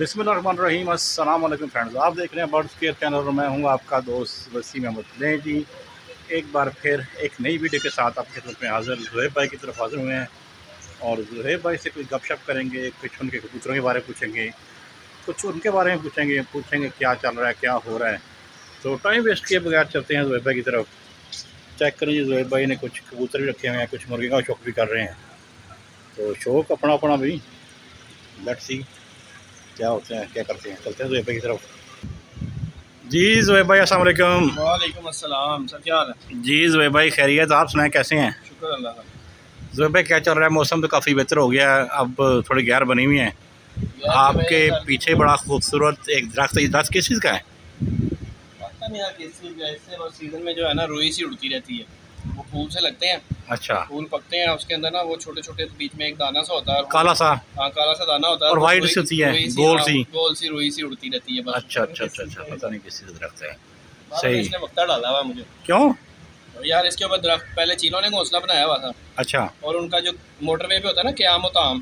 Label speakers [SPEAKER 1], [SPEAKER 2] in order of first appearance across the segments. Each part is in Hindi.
[SPEAKER 1] बिस्मिल्लाहिर्रहमानिर्रहीम। अस्सलाम वालेकुम फ्रेंड्स, आप देख रहे हैं बर्ड्स केयर चैनल और मैं हूं आपका दोस्त वसीम अहमद। लें जी, एक बार फिर एक नई वीडियो के साथ आपकी तरफ में हाज़िर ज़ुहैब भाई की तरफ हाज़िर हुए हैं और ज़ुहैब भाई से कुछ गपशप करेंगे, कुछ उनके कबूतरों के बारे में पूछेंगे, कुछ उनके बारे में पूछेंगे क्या चल रहा है, क्या हो रहा है। तो टाइम वेस्ट किए बगैर चलते हैं ज़ुहैब भाई की तरफ। चेक करें जी, ज़ुहैब भाई ने कुछ कबूतर भी रखे हुए हैं, कुछ मुर्गी का शौक भी कर रहे हैं। तो शौक अपना अपना भी, लेट्स सी क्या होते हैं, क्या करते हैं। चलते हैं ज़ुहैब भाई की तरफ। जी ज़ुहैब भाई अस्सलाम वालेकुम।
[SPEAKER 2] वालेकुम अस्सलाम सर, क्या हाल है?
[SPEAKER 1] जी ज़ुहैब भाई खैरियत, आप सुनाएं कैसे हैं?
[SPEAKER 2] शुक्र अल्लाह का।
[SPEAKER 1] ज़ुहैब भाई क्या चल रहा है? मौसम तो काफ़ी बेहतर हो गया है, अब थोड़ी गैर बनी हुई है। आपके पीछे बड़ा खूबसूरत एक दरख्त है, दरख्त किस चीज़ का है?
[SPEAKER 2] पता नहीं यार किस चीज़ का, इससे बस सीज़न में जो है ना रुई सी उड़ती रहती है। वो फूल से लगते हैं,
[SPEAKER 1] अच्छा।
[SPEAKER 2] फूल पकते हैं, उसके अंदर ना वो छोटे छोटे बीच में एक दाना सा होता है,
[SPEAKER 1] काला सा?
[SPEAKER 2] हाँ काला सा दाना होता है
[SPEAKER 1] और वाइट सी होती है,
[SPEAKER 2] गोल सी रुई सी उड़ती रहती है बस।
[SPEAKER 1] अच्छा अच्छा अच्छा अच्छा, पता नहीं किस चीज़ का दरख्त है।
[SPEAKER 2] सही, इसने वक्ता डाला हुआ मुझे।
[SPEAKER 1] क्यों?
[SPEAKER 2] यार इसके ऊपर दरख्त पहले चीलों ने घोंसला बनाया हुआ था।
[SPEAKER 1] अच्छा।
[SPEAKER 2] और उनका जो मोटरवे पे होता है ना क़याम व ताम,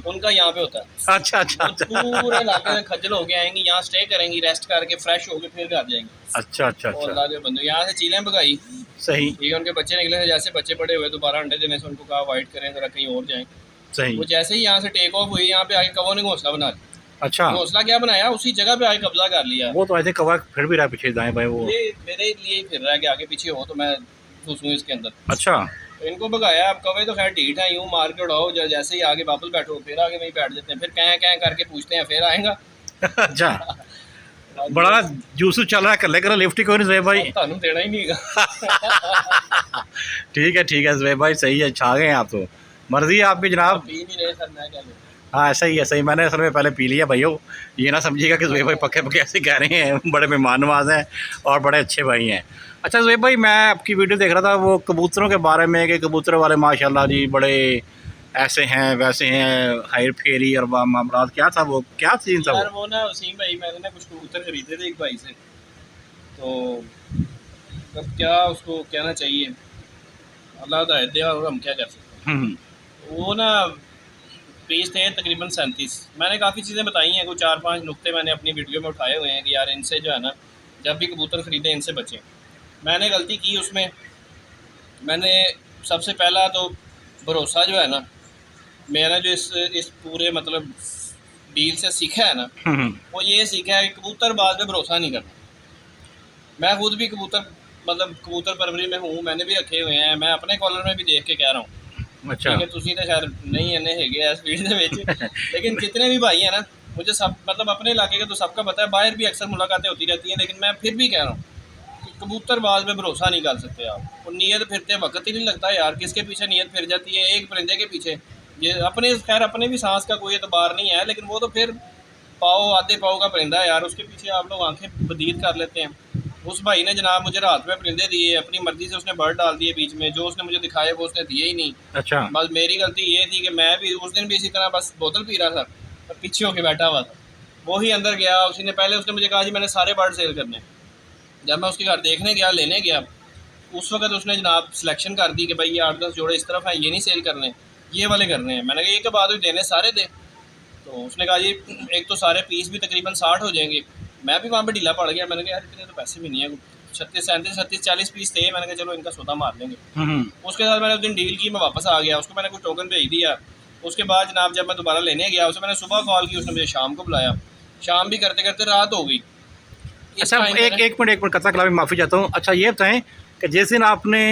[SPEAKER 2] उनका यहाँ पे होता है।
[SPEAKER 1] अच्छा अच्छा अच्छा।
[SPEAKER 2] पूरे इलाके में खज्जल होके आएंगी, यहाँ स्टे करेंगी, रेस्ट करके फ्रेश होके फिर घर जाएंगी।
[SPEAKER 1] अच्छा अच्छा अच्छा।
[SPEAKER 2] अल्लाह के बंदे, यहाँ से चीलें भगाई।
[SPEAKER 1] सही।
[SPEAKER 2] ठीक है, उनके बच्चे निकले थे, जैसे बच्चे बड़े हुए दोबारा अंडे देने से उनको कहा अवॉइड करें, जरा कहीं और जाएं।
[SPEAKER 1] सही।
[SPEAKER 2] वो जैसे ही यहाँ से टेक ऑफ हुई, यहाँ पे आके कौवा ने घोंसला बना लिया।
[SPEAKER 1] अच्छा।
[SPEAKER 2] घोंसला क्या बनाया, उसी जगह पे आके कब्जा कर लिया।
[SPEAKER 1] वो तो ऐसे कौवा फिर भी रहा पीछे दाएं बाएं, वो
[SPEAKER 2] ये मेरे लिए ही फिर रहा है कि आगे पीछे हो तो मैं घुसूँ इसके अंदर।
[SPEAKER 1] अच्छा।
[SPEAKER 2] तो इनको भगाया। अब कौवे तो खैर ढीठ है, यूँ मार के उड़ाओ, जैसे ही आगे वापस बैठो फिर आगे वहीं बैठ जाते हैं, फिर कहें कहें करके पूछते हैं फिर आएगा।
[SPEAKER 1] अच्छा, बड़ा जूसू चल रहा है, कर ले कर लिफ्ट ही कोई नहीं ज़ुहैब भाई।
[SPEAKER 2] थानू देना ही नहीं
[SPEAKER 1] ठीक है ज़ुहैब भाई, सही है, छा गए आप तो। मर्जी है आपकी जनाब।
[SPEAKER 2] पी नहीं रहे सर, मैं क्या करूं?
[SPEAKER 1] हाँ ऐसा ही है, सही। मैंने असल में पहले पी लिया भाइयों, ये ना समझिएगा कि ज़ुहैब भाई पक्के पक्के ऐसे कह रहे हैं। बड़े मेहमान नवाज हैं और बड़े अच्छे भाई हैं। अच्छा ज़ुहैब भाई, मैं आपकी वीडियो देख रहा था वो कबूतरों के बारे में कि कबूतर वाले माशाल्लाह जी बड़े ऐसे हैं वैसे हैं, हायर फेरी और मामलात, क्या था वो, क्या सीन था
[SPEAKER 2] यार? वो ना वसीम भाई, मैंने ना कुछ कबूतर खरीदे थे एक भाई से, तो अब क्या उसको कहना चाहिए, अल्लाह का है और हम क्या कर सकते हैं। वो ना पीस थे तकरीबन 37। मैंने काफ़ी चीज़ें बताई हैं, कुछ 4-5 नुक्ते मैंने अपनी वीडियो में उठाए हुए हैं कि यार इनसे जो है ना, जब भी कबूतर ख़रीदें इनसे बचें। मैंने गलती की उसमें, मैंने सबसे पहला तो भरोसा जो है ना, मैंने जो इस पूरे मतलब डील से सीखा है ना, वो ये सीखा है कि कबूतरबाज पे भरोसा नहीं करना। मैं खुद भी कबूतर परवरी में हूँ, मैंने भी रखे हुए हैं, मैं अपने कॉलर में भी देख के कह रहा हूँ।
[SPEAKER 1] अच्छा।
[SPEAKER 2] ठीक है, तुसी तो शायद नहीं है इस फील्ड में लेकिन जितने भी भाई हैं ना, मुझे सब मतलब अपने इलाके का तो सबका पता है, बाहर भी अक्सर मुलाकातें होती रहती हैं, लेकिन मैं फिर भी कह रहा हूँ कि कबूतरबाज में भरोसा नहीं कर सकते आप। और नीयत फिरते वक्त ही नहीं लगता यार, किसके पीछे नीयत फिर जाती है, एक परिंदे के पीछे। ये अपने खैर अपने भी सांस का कोई एतबार नहीं है, लेकिन वो तो फिर पाओ आधे पाओ का परिंदा है यार, उसके पीछे आप लोग आंखें बदीद कर लेते हैं। उस भाई ने जनाब मुझे रात में परिंदे दिए, अपनी मर्जी से उसने बर्ड डाल दिए बीच में, जो उसने मुझे दिखाए वो उसने दिए ही नहीं।
[SPEAKER 1] अच्छा।
[SPEAKER 2] बस मेरी गलती ये थी कि मैं भी उस दिन भी इसी तरह बस बोतल पी रहा था और पीछे होके बैठा हुआ था। वो ही अंदर गया, उसी ने पहले उसने मुझे कहा जी मैंने सारे बर्ड सेल करने। जब मैं उसके घर देखने गया, लेने गया, उस वक्त उसने जनाब सिलेक्शन कर दी कि भाई ये 8-10 जोड़े इस तरफ हैं, ये नहीं सेल करने, ये वाले करने हैं। मैंने कहा ये के बाद देने सारे दे। तो उसने कहा जी एक तो सारे पीस भी तकरीबन 60 हो जाएंगे। मैं भी वहाँ पे ढीला पड़ गया, मैंने कहा यार इतने तो पैसे भी नहीं है, 36-37-40 पीस थे। मैंने कहा चलो इनका सौदा मार लेंगे। उसके साथ मैंने उस दिन डील की, मैं वापस आ गया, उसको मैंने कुछ टोकन भेज दिया। उसके बाद जनाब जब मैं दोबारा लेने गया, उसे मैंने सुबह कॉल की, उसने मुझे शाम को बुलाया, शाम भी करते करते रात हो गई।
[SPEAKER 1] अच्छा, एक मिनट कथा कला में माफ़ी चाहता हूँ। अच्छा ये बताएं कि जिस दिन आपने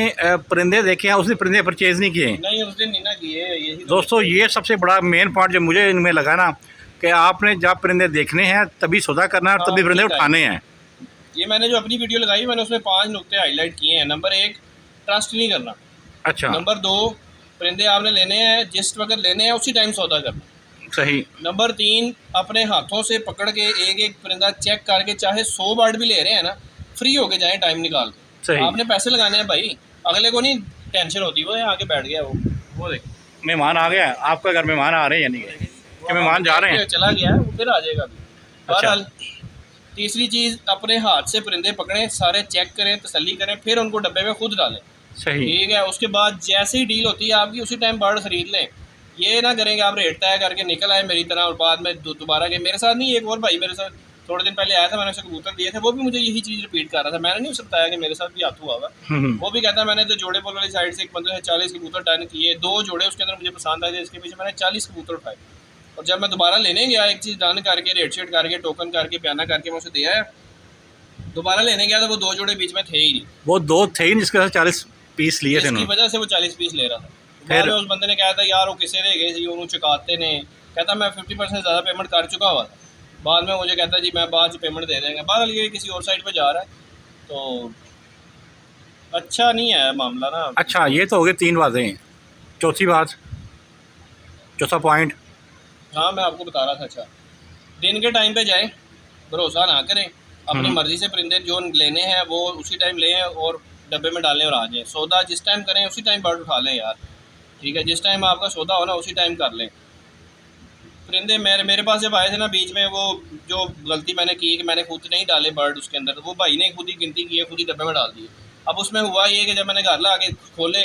[SPEAKER 1] परिंदे देखे हैं उस दिन परिंदे परचेज़ नहीं किए?
[SPEAKER 2] नहीं, उस दिन नहीं ना किए। यही
[SPEAKER 1] दोस्तों ये सबसे बड़ा मेन पॉइंट जो मुझे इनमें लगा ना, कि आपने जब परिंदे देखने हैं तभी सौदा करना है और तभी परिंदे उठाने हैं।
[SPEAKER 2] ये मैंने जो अपनी वीडियो लगाई, मैंने उसमें 5 नुकते हाईलाइट किए हैं। नंबर 1, ट्रस्ट नहीं करना।
[SPEAKER 1] अच्छा।
[SPEAKER 2] नंबर 2, परिंदे आपने लेने हैं, जिस वक्त लेने हैं उसी टाइम सौदा करना।
[SPEAKER 1] सही।
[SPEAKER 2] नंबर 3, अपने हाथों से पकड़ के एक एक परिंदा चेक करके, चाहे 100 बर्ड भी ले रहे हैं ना, फ्री होके जाएं टाइम निकाल के। आपने पैसे लगाने हैं भाई, अगले को नहीं टेंशन होती। वो आके बैठ गया, वो देख
[SPEAKER 1] मेहमान आ गया आपका घर, मेहमान आ रहे हैं यानी कि मेहमान जा रहे हैं?
[SPEAKER 2] चला गया, वो फिर आ जाएगा। बहरहाल तीसरी चीज़, अपने हाथ से परिंदे पकड़ें, सारे चेक करें, तसल्ली करें, फिर उनको डब्बे में खुद डालें।
[SPEAKER 1] सही।
[SPEAKER 2] ठीक है, उसके बाद जैसे ही डील होती है आपकी, उसी टाइम बर्ड ख़रीद लें। ये ना करें कि आप रेट तय करके निकल आए मेरी तरह और बाद में दोबारा के मेरे साथ नहीं, एक और भाई मेरे साथ थोड़े दिन पहले आया था, मैंने उसे कबूतर दिए थे, वो भी मुझे यही चीज़ रिपीट कर रहा था। मैंने नहीं उसे बताया कि मेरे साथ भी हाथ हुआ हुआ। वो भी कहता है मैंने तो जोड़े पोल वाली साइड से एक बंदे से 40 कबूतर डन किए, 2 जोड़े उसके अंदर मुझे पसंद आए थे, इसके पीछे मैंने 40 कबूतर उठाए। और जब मैं दोबारा लेने गया एक चीज़ डन करके रेट शेट करके टोकन करके बयाना करके मैं उसे दिया है, दोबारा लेने गया तो वो 2 जोड़े बीच में थे ही नहीं।
[SPEAKER 1] वो 2 थे ही जिसके साथ 40 पीस लिए थे
[SPEAKER 2] इसकी
[SPEAKER 1] उन्होंने।
[SPEAKER 2] वजह से वो 40 पीस ले रहा था। बाद
[SPEAKER 1] फिर
[SPEAKER 2] में उस बंदे ने कहा था यार वो किसे रह गए जी, उन्होंने चुकाते ने, कहता मैं 50% ज़्यादा पेमेंट कर चुका हुआ था। बाद में मुझे कहता जी मैं बाद पेमेंट दे देंगे, बाद ये किसी और साइड पे जा रहा है, तो अच्छा नहीं है मामला ना।
[SPEAKER 1] अच्छा, ये तो हो गई 3 बातें। चौथी बात, चौथा पॉइंट।
[SPEAKER 2] हाँ मैं आपको बता रहा था। अच्छा, दिन के टाइम पे जाएं, भरोसा ना करें, अपनी मर्ज़ी से परिंदे जो लेने हैं वो उसी टाइम लें और डब्बे में डालें और आ जाएँ। सौदा जिस टाइम करें उसी टाइम बर्ड उठा लें यार, ठीक है, जिस टाइम आपका सौदा हो ना उसी टाइम कर लें। परिंदे मेरे पास जब आए थे ना बीच में, वो जो गलती मैंने की कि मैंने खुद नहीं डाले बर्ड उसके अंदर, तो वो भाई ने खुद ही गिनती की है, खुद ही डब्बे में डाल दिए। अब उसमें हुआ ये कि जब मैंने घर ला के खोले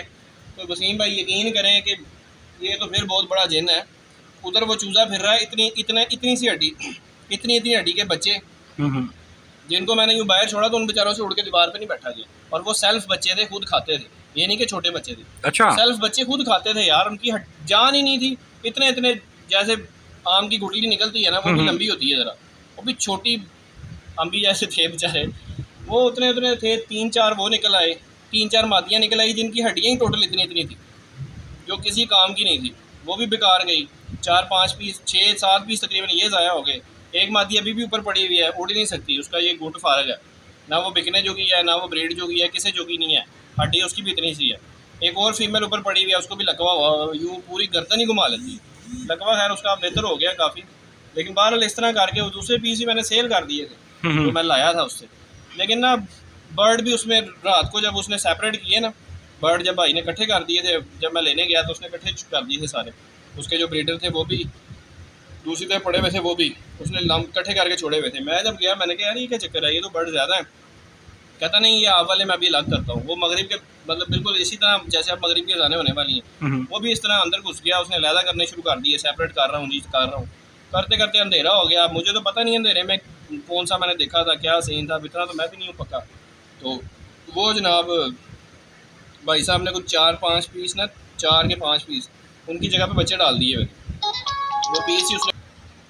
[SPEAKER 2] तो वसीम भाई यकीन करें कि ये तो फिर बहुत बड़ा जिन है। उधर वो चूज़ा फिर रहा है, इतनी सी हड्डी, इतनी हड्डी के बच्चे जिनको मैंने यूँ बाहर छोड़ा तो उन बेचारों से उड़ के दीवार पे नहीं बैठा गया। और वो सेल्फ बच्चे थे, खुद खाते थे, ये नहीं कि छोटे बच्चे थे।
[SPEAKER 1] अच्छा।
[SPEAKER 2] सेल्फ बच्चे खुद खाते थे यार, उनकी जान ही नहीं थी। इतने जैसे आम की गुठली निकलती है ना, वो भी लंबी होती है ज़रा, वो भी छोटी अम्बी जैसे थे बेचारे। वो उतने थे, 3-4 वो निकल आए, 3-4 मादियाँ निकल आई जिनकी हड्डियाँ ही टोटल इतनी थी, जो किसी काम की नहीं थी, वो भी बेकार गई। 4-5 पीस, 6-7 पीस तकरीबन ये ज़ाया हो गए। एक मादी अभी भी ऊपर पड़ी हुई है, उड़ नहीं सकती, उसका ये गुट फारग है, ना वो बिकने जोगी है ना वो ब्रीड जोगी है, किसी जोगी नहीं है, हड्डी उसकी भी इतनी सी है। एक और फीमेल ऊपर पड़ी हुई है, उसको भी लकवा हुआ, यूँ पूरी गर्दन ही घुमा लेती है। लकवा खैर उसका बेहतर हो गया काफ़ी, लेकिन बहरहाल इस तरह करके वो दूसरे पीस ही मैंने सेल कर दिए थे जो मैं लाया था उससे। लेकिन ना बर्ड भी उसमें रात को जब उसने सेपरेट किए ना, बर्ड जब भाई ने इकट्ठे कर दिए थे, जब मैं लेने गया तो उसने इकट्ठे कर दिए थे सारे, उसके जो ब्रीडर थे वो भी दूसरी तरफ पड़े हुए थे, वो भी उसने इकट्ठे करके छोड़े हुए थे। मैं जब गया मैंने कहा यार ये क्या चक्कर है, ये तो बर्ड ज़्यादा है। कहता नहीं ये आप वाले मैं अभी अलग करता हूँ। वो मगरिब के मतलब बिल्कुल इसी तरह जैसे अब मगरिब के जाने होने वाली हैं, वो भी इस तरह अंदर घुस गया, उसने अलहदा करने शुरू कर दिए, सेपरेट कर रहा हूँ जी कर रहा हूँ, करते करते अंधेरा हो गया। मुझे तो पता नहीं अंधेरे में कौन सा मैंने देखा था, क्या सीन था, इतना तो मैं भी नहीं हूँ पक्का। तो वो जनाब भाई साहब ने कुछ 4-5 पीस ना, 4 के 5 पीस उनकी जगह पे बच्चे डाल दिए, वो पीस ही उसने।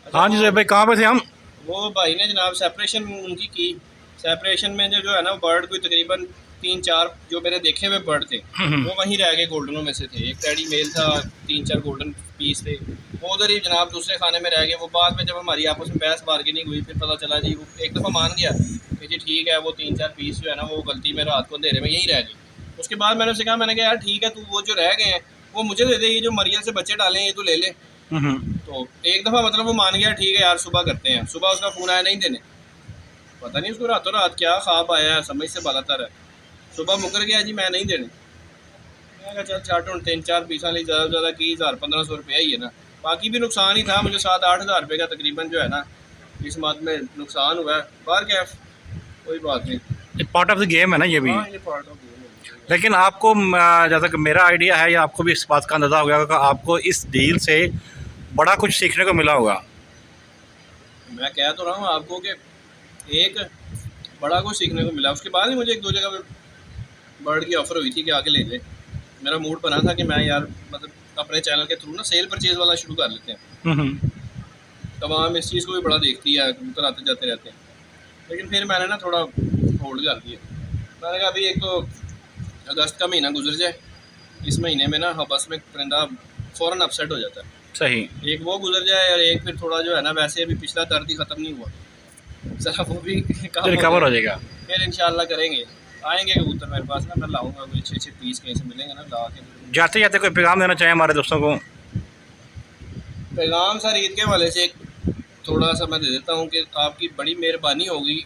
[SPEAKER 2] अच्छा,
[SPEAKER 1] हाँ जी सर भाई, कहाँ पे थे हम?
[SPEAKER 2] वो भाई ने जनाब सेपरेशन उनकी की। सेपरेशन में जो है ना वो बर्ड कोई तकरीबन 3-4 जो मेरे देखे हुए बर्ड थे वो वहीं रह गए, गोल्डनों में से थे। एक टैडी मेल था, 3-4 गोल्डन पीस थे, वो उधर ही जनाब दूसरे खाने में रह गए। वो बाद में जब हमारी आपस में बहस बार्गेनिंग हुई फिर पता चला जी, वो एक दफ़ा मान गया कि जी ठीक है, वो 3-4 पीस जो है ना वो गलती में रात को अंधेरे में यहीं रह गए। उसके बाद मैंने उससे कहा, मैंने कहा यार ठीक है, तू वो जो रह गए हैं वो मुझे दे दे, ये जो मरियल से बच्चे डाले हैं ये तो ले ले। तो एक दफ़ा मतलब वो मान गया, ठीक है यार सुबह करते हैं। सुबह उसका फ़ोन आया नहीं देने, पता नहीं उसको रातों रात क्या ख्वाब आया है, समझ से बालातर है। सुबह मुकर गया जी मैं नहीं देने। मैं कहा चल चाट हूँ 3-4 पीसा ली ज़्यादा से ज़्यादा की 1000-1500 रुपया ही है ना, बाकी भी नुकसान ही था। मुझे 7-8 हज़ार रुपये का तकरीबन जो है ना इस माह में नुकसान हुआ है। बाहर क्या कोई बात नहीं,
[SPEAKER 1] पार्ट ऑफ द गेम है ना ये भी।
[SPEAKER 2] हाँ ये पार्ट ऑफ गेम है।
[SPEAKER 1] लेकिन आपको जैसा कि मेरा आइडिया है या आपको भी इस बात का अंदाज़ा हो गया कि आपको इस डील से बड़ा कुछ सीखने को मिला होगा।
[SPEAKER 2] मैं कह तो रहा हूँ आपको कि एक बड़ा कुछ सीखने को मिला। उसके बाद ही मुझे 1-2 जगह पे बर्ड की ऑफ़र हुई थी कि आके ले ले। मेरा मूड बना था कि मैं यार मतलब अपने चैनल के थ्रू ना सेल परचेज़ वाला शुरू कर लेते हैं। तमाम इस चीज़ को भी बड़ा देखती है, कबूतर आते जाते रहते हैं। लेकिन फिर मैंने ना थोड़ा होल्ड कर दिया। मैंने कहा अभी एक तो अगस्त का महीना गुजर जाए, इस महीने में ना बस में परिंदा फ़ौरन अपसेट हो जाता है।
[SPEAKER 1] सही।
[SPEAKER 2] एक वो गुजर जाए और एक फिर थोड़ा जो है ना, वैसे अभी पिछला दर्द ही ख़त्म नहीं हुआ, ज़रा वो भी
[SPEAKER 1] रिकवर हो जाएगा।
[SPEAKER 2] फिर इंशाल्लाह करेंगे, आएंगे कबूतर मेरे पास ना, मैं लाऊंगा कोई 6-6 पीस कहीं से मिलेंगे ना, ला के।
[SPEAKER 1] जाते जाते कोई पैगाम देना चाहें हमारे दोस्तों को?
[SPEAKER 2] पैगाम सर ईद के हवाले से थोड़ा सा मैं दे देता हूँ कि आपकी बड़ी मेहरबानी होगी,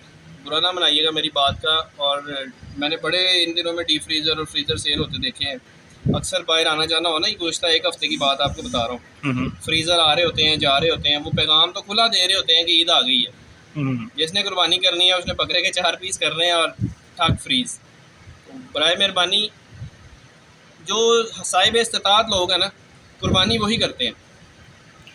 [SPEAKER 2] बुरा ना मनाइएगा मेरी बात का। और मैंने बड़े इन दिनों में डीप फ्रीज़र और फ्रीज़र सेल होते देखे हैं, अक्सर बाहर आना जाना हो ना, गुज़श्ता 1 हफ़्ते की बात आपको बता रहा हूँ, फ्रीज़र आ रहे होते हैं जा रहे होते हैं, वो पैगाम तो खुला दे रहे होते हैं कि ईद आ गई है, जिसने कुर्बानी करनी है उसने बकरे के 4 पीस करने हैं और ठक फ्रीज़। तो बराए मेहरबानी जो साहिब इस्तात लोग हैं ना, कुर्बानी वही करते हैं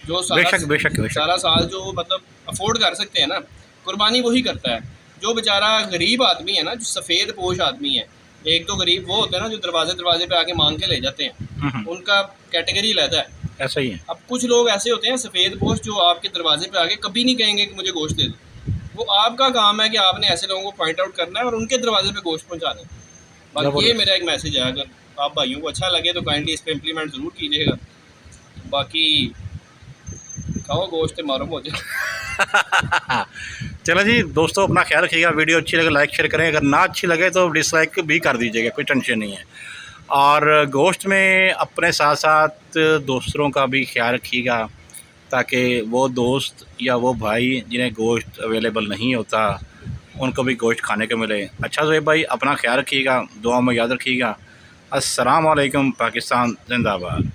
[SPEAKER 2] जो
[SPEAKER 1] बेशक
[SPEAKER 2] सारा साल जो मतलब अफोर्ड कर सकते हैं ना, कुर्बानी वही करता है। जो बेचारा गरीब आदमी है ना, जो सफ़ेद पोश आदमी है, एक तो गरीब वो होते हैं ना जो दरवाजे पे आके मांग के ले जाते हैं, उनका कैटेगरी अलग है।
[SPEAKER 1] ऐसा ही है।
[SPEAKER 2] अब कुछ लोग ऐसे होते हैं सफ़ेद पोश जो आपके दरवाजे पे आके कभी नहीं कहेंगे कि मुझे गोश्त दे दो। वो आपका काम है कि आपने ऐसे लोगों को पॉइंट आउट करना है और उनके दरवाजे पे गोश्त पहुंचाना है। बाकी ये मेरा एक मैसेज है, अगर आप भाइयों को अच्छा लगे तो काइंडली इस पर इम्प्लीमेंट ज़रूर कीजिएगा। बाकी खाओ गोश्त मारो मुझे।
[SPEAKER 1] चलो जी दोस्तों, अपना ख्याल रखिएगा। वीडियो अच्छी लगे लाइक शेयर करें, अगर ना अच्छी लगे तो डिसलाइक भी कर दीजिएगा, कोई टेंशन नहीं है। और गोश्त में अपने साथ साथ दोस्तों का भी ख्याल रखिएगा, ताकि वो दोस्त या वो भाई जिन्हें गोश्त अवेलेबल नहीं होता उनको भी गोश्त खाने को मिले। अच्छा ज़ोएब भाई, अपना ख्याल रखिएगा, दुआ में याद रखिएगा। अस्सलाम वालेकुम। पाकिस्तान जिंदाबाद।